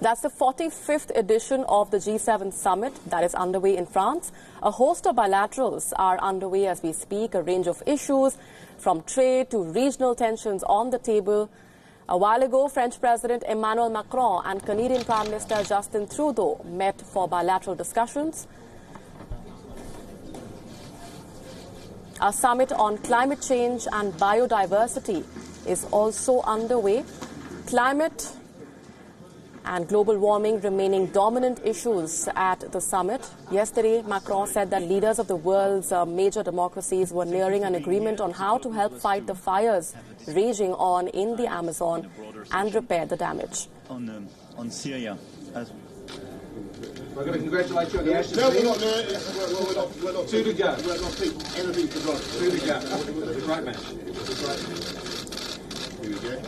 That's the 45th edition of the G7 summit that is underway in France. A host of bilaterals are underway as we speak, a range of issues from trade to regional tensions on the table. A while ago, French President Emmanuel Macron and Canadian Prime Minister Justin Trudeau met for bilateral discussions. A summit on climate change and biodiversity is also underway. Climate and global warming remaining dominant issues at the summit. Yesterday, Macron said that leaders of the world's major democracies were nearing an agreement on how to help fight the fires raging on in the Amazon and repair the damage. On Syria. We're going to congratulate you on the Ashes. No, we're not. We're not. Two to go. We're not people. Anything to God. Two to go. It was a great match. Here we go.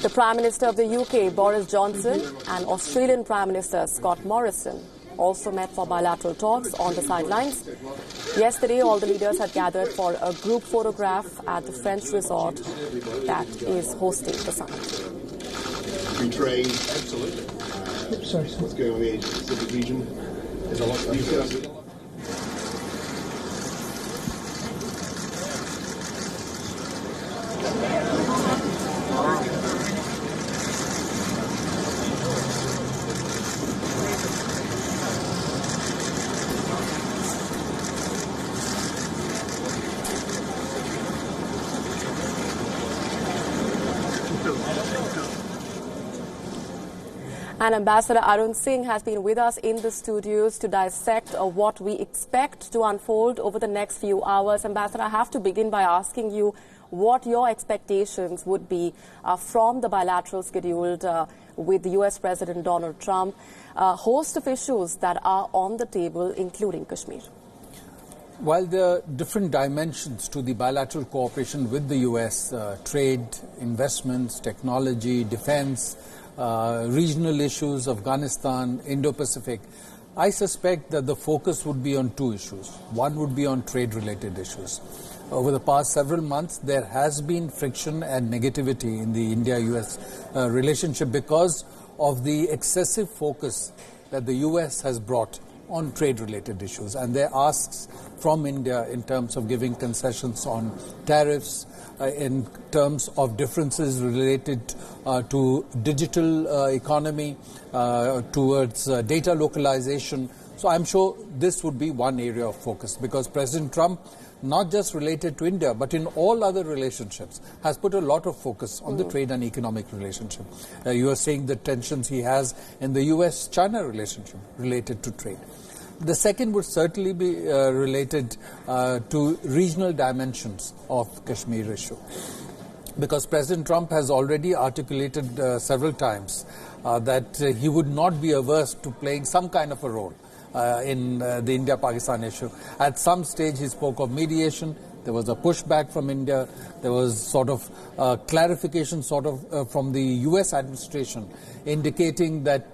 The Prime Minister of the UK, Boris Johnson, and Australian Prime Minister Scott Morrison also met for bilateral talks on the sidelines. Yesterday, all the leaders had gathered for a group photograph at the French resort that is hosting the summit. Free trade, absolutely. What's going on in the Asia-Pacific region? There's a lot of details. And Ambassador Arun Singh has been with us in the studios to dissect what we expect to unfold over the next few hours. Ambassador, I have to begin by asking you what your expectations would be from the bilateral scheduled with the U.S. President Donald Trump, a host of issues that are on the table, including Kashmir. While there are different dimensions to the bilateral cooperation with the U.S., trade, investments, technology, defense, regional issues, Afghanistan, Indo-Pacific, I suspect that the focus would be on two issues. One would be on trade-related issues. Over the past several months, there has been friction and negativity in the India-US relationship because of the excessive focus that the US has brought on trade-related issues and their asks from India in terms of giving concessions on tariffs, in terms of differences related to digital economy, towards data localization. So I'm sure this would be one area of focus because President Trump, not just related to India, but in all other relationships, has put a lot of focus on the trade and economic relationship. You are seeing the tensions he has in the US-China relationship related to trade. The second would certainly be related to regional dimensions of Kashmir issue. Because President Trump has already articulated several times that he would not be averse to playing some kind of a role in the India-Pakistan issue. At some stage he spoke of mediation. There was a pushback from India. There was sort of clarification from the US administration indicating that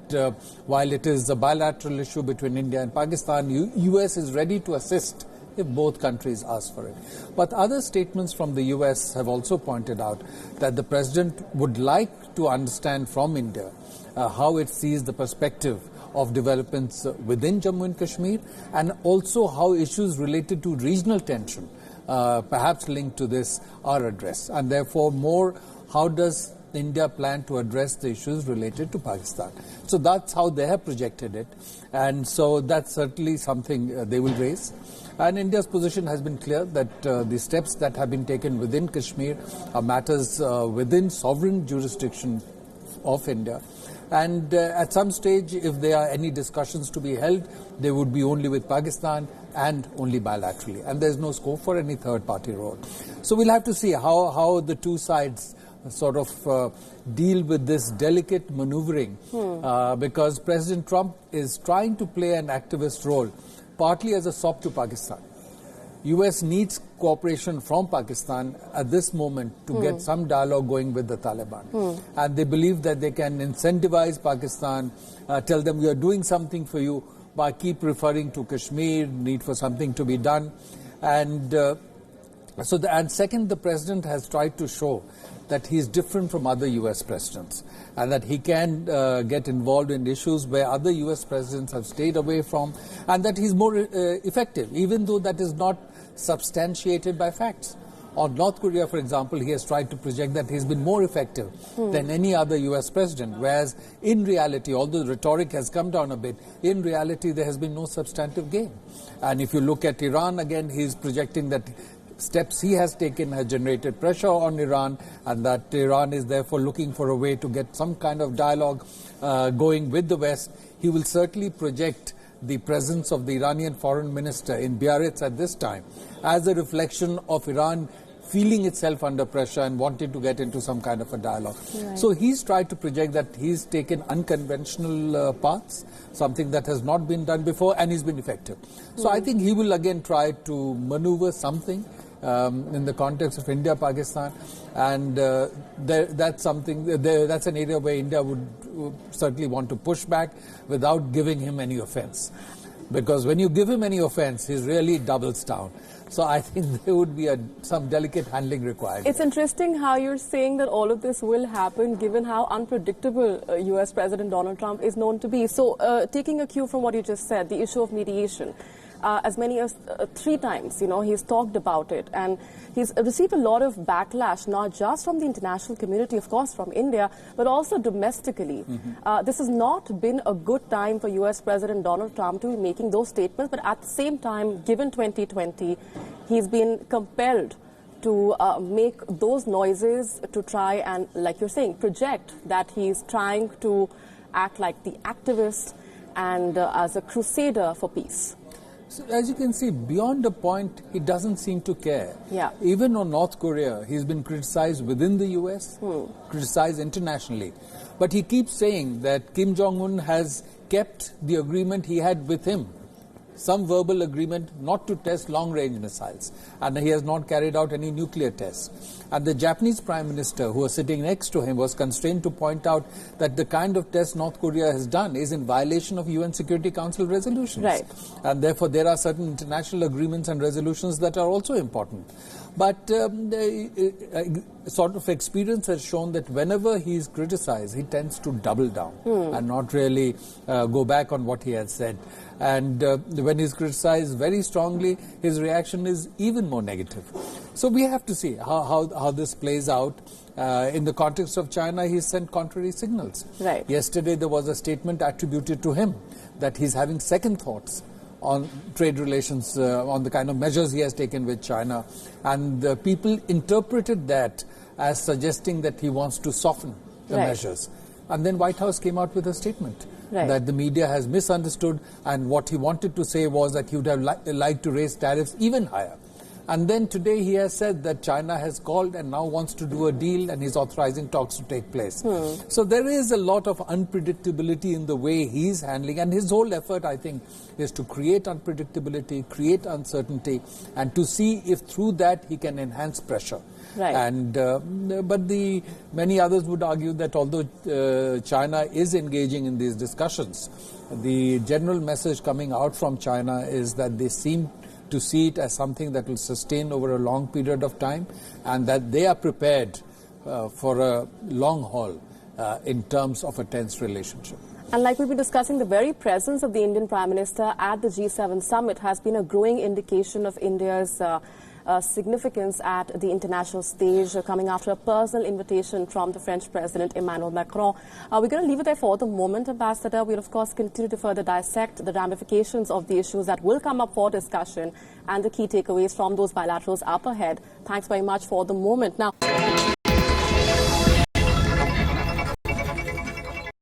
while it is a bilateral issue between India and Pakistan, US is ready to assist if both countries ask for it. But other statements from the US have also pointed out that the president would like to understand from India how it sees the perspective of developments within Jammu and Kashmir and also how issues related to regional tension perhaps linked to this are addressed, and therefore more how does India plan to address the issues related to Pakistan. So that's how they have projected it, and so that's certainly something they will raise. And India's position has been clear that the steps that have been taken within Kashmir are matters within sovereign jurisdiction of India. And at some stage, if there are any discussions to be held, they would be only with Pakistan and only bilaterally. And there's no scope for any third-party role. So we'll have to see how the two sides sort of deal with this delicate maneuvering because President Trump is trying to play an activist role, partly as a sop to Pakistan. US needs cooperation from Pakistan at this moment to get some dialogue going with the Taliban. And they believe that they can incentivize Pakistan, tell them we are doing something for you by keep referring to Kashmir, need for something to be done. And second, the president has tried to show that he's different from other US presidents and that he can get involved in issues where other US presidents have stayed away from, and that he's more effective, even though that is not substantiated by facts. On North Korea, for example, he has tried to project that he's been more effective than any other US president, whereas in reality, although the rhetoric has come down a bit, in reality there has been no substantive gain. And if you look at Iran, again, he's projecting that steps he has taken have generated pressure on Iran, and that Iran is therefore looking for a way to get some kind of dialogue going with the West. He will certainly project the presence of the Iranian foreign minister in Biarritz at this time as a reflection of Iran feeling itself under pressure and wanting to get into some kind of a dialogue. Right. So he's tried to project that he's taken unconventional paths, something that has not been done before, and he's been effective. So I think he will again try to maneuver something in the context of India-Pakistan, and that's something, that's an area where India would certainly want to push back without giving him any offense. Because when you give him any offense, he really doubles down. So I think there would be some delicate handling required. It's interesting how you're saying that all of this will happen given how unpredictable US President Donald Trump is known to be. So taking a cue from what you just said, the issue of mediation, as many as 3 times, he's talked about it, and he's received a lot of backlash, not just from the international community, of course, from India, but also domestically. This has not been a good time for US President Donald Trump to be making those statements, but at the same time, given 2020, he's been compelled to make those noises to try and, like you're saying, project that he's trying to act like the activist and as a crusader for peace. So as you can see, beyond a point, he doesn't seem to care. Yeah. Even on North Korea, he's been criticized within the US, criticized internationally. But he keeps saying that Kim Jong-un has kept the agreement he had with him, some verbal agreement not to test long-range missiles, and he has not carried out any nuclear tests. And the Japanese Prime Minister, who was sitting next to him, was constrained to point out that the kind of test North Korea has done is in violation of UN Security Council resolutions. Right. And therefore there are certain international agreements and resolutions that are also important. But sort of experience has shown that whenever he is criticized, he tends to double down and not really go back on what he has said. And when he's criticized very strongly, his reaction is even more negative. So we have to see how this plays out. In the context of China, he sent contrary signals. Right. Yesterday, there was a statement attributed to him that he's having second thoughts on trade relations, on the kind of measures he has taken with China. And people interpreted that as suggesting that he wants to soften the measures. And then White House came out with a statement that the media has misunderstood, and what he wanted to say was that he would have liked to raise tariffs even higher. And then today he has said that China has called and now wants to do a deal, and he's authorizing talks to take place. So there is a lot of unpredictability in the way he's handling, and his whole effort, I think, is to create unpredictability, create uncertainty, and to see if through that he can enhance pressure. Right. And but many others would argue that although China is engaging in these discussions, the general message coming out from China is that they seem to see it as something that will sustain over a long period of time, and that they are prepared for a long haul in terms of a tense relationship. And like we've been discussing, the very presence of the Indian Prime Minister at the G7 summit has been a growing indication of India's significance at the international stage, coming after a personal invitation from the French President Emmanuel Macron. We're going to leave it there for the moment, Ambassador. We'll, of course, continue to further dissect the ramifications of the issues that will come up for discussion and the key takeaways from those bilaterals up ahead. Thanks very much for the moment. Now.